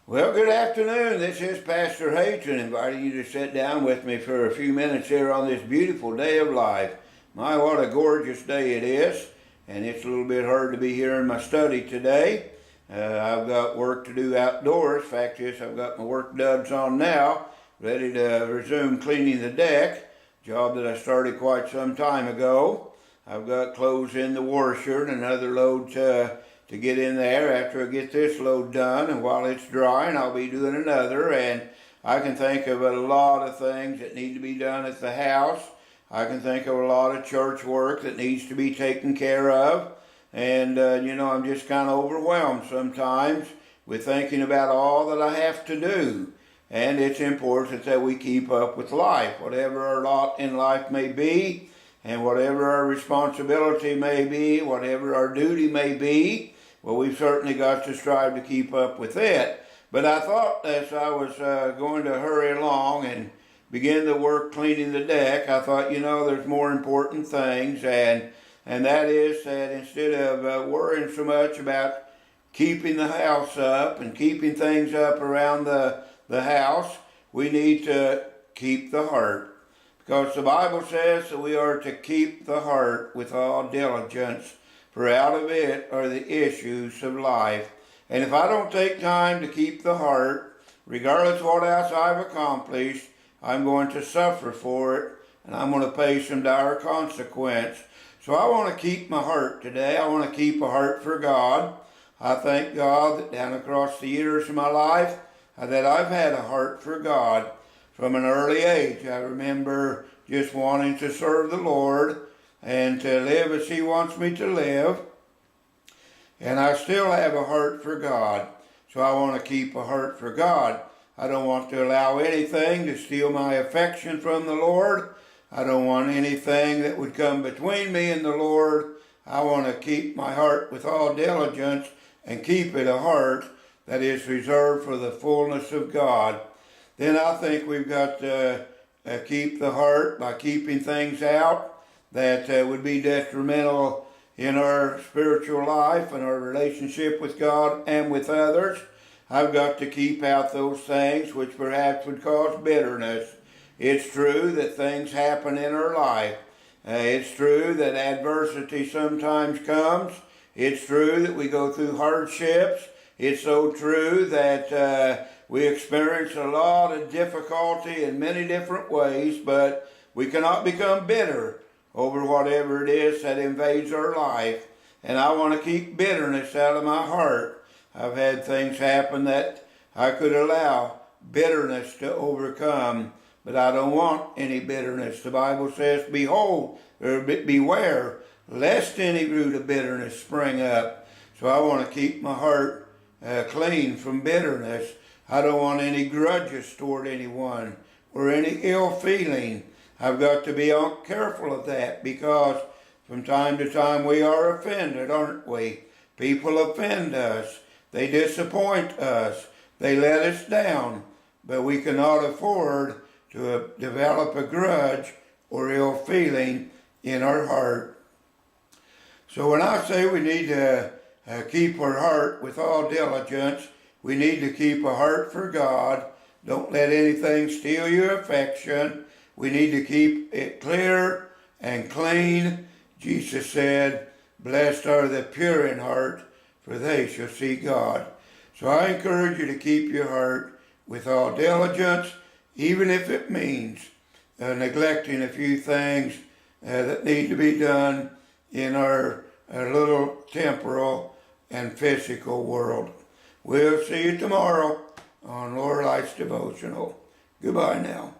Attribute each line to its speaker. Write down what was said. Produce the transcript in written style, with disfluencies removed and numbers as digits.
Speaker 1: Well, good afternoon. This is Pastor Hayton inviting you to sit down with me for a few minutes here on this beautiful day of life. My, what a gorgeous day it is, and it's a little bit hard to be here in my study today. I've got work to do outdoors. Fact is, I've got my work duds on now, ready to resume cleaning the deck, job that I started quite some time ago. I've got clothes in the washer and another load to get in there after I get this load done, and while it's drying I'll be doing another. And I can think of a lot of things that need to be done at the house. I can think of a lot of church work that needs to be taken care of, and I'm just kind of overwhelmed sometimes with thinking about all that I have to do. And it's important that we keep up with life, whatever our lot in life may be, and whatever our responsibility may be, whatever our duty may be. Well, we've certainly got to strive to keep up with it. But I thought as I was going to hurry along and begin the work cleaning the deck, I thought, there's more important things, and that is that instead of worrying so much about keeping the house up and keeping things up around the house, we need to keep the heart. Because the Bible says that we are to keep the heart with all diligence, for out of it are the issues of life. And if I don't take time to keep the heart, regardless of what else I've accomplished, I'm going to suffer for it, and I'm going to pay some dire consequence. So I want to keep my heart today. I want to keep a heart for God. I thank God that down across the years of my life, that I've had a heart for God. From an early age, I remember just wanting to serve the Lord and to live as He wants me to live. And I still have a heart for God. So I want to keep a heart for God. I don't want to allow anything to steal my affection from the Lord. I don't want anything that would come between me and the Lord. I want to keep my heart with all diligence and keep it a heart that is reserved for the fullness of God. Then I think we've got to keep the heart by keeping things out that would be detrimental in our spiritual life and our relationship with God and with others. I've got to keep out those things which perhaps would cause bitterness. It's true that things happen in our life. It's true that adversity sometimes comes. It's true that we go through hardships. It's so true that we experience a lot of difficulty in many different ways, but we cannot become bitter over whatever it is that invades our life. And I want to keep bitterness out of my heart. I've had things happen that I could allow bitterness to overcome, but I don't want any bitterness. The Bible says, behold, or beware, lest any root of bitterness spring up. So I want to keep my heart clean from bitterness. I don't want any grudges toward anyone or any ill feeling. I've got to be careful of that, because from time to time we are offended, aren't we? People offend us. They disappoint us. They let us down. But we cannot afford to develop a grudge or ill feeling in our heart. So when I say we need to keep our heart with all diligence, we need to keep a heart for God. Don't let anything steal your affection. We need to keep it clear and clean. Jesus said, blessed are the pure in heart, for they shall see God. So I encourage you to keep your heart with all diligence, even if it means neglecting a few things that need to be done in our little temporal and physical world. We'll see you tomorrow on Lord Light's Devotional. Goodbye now.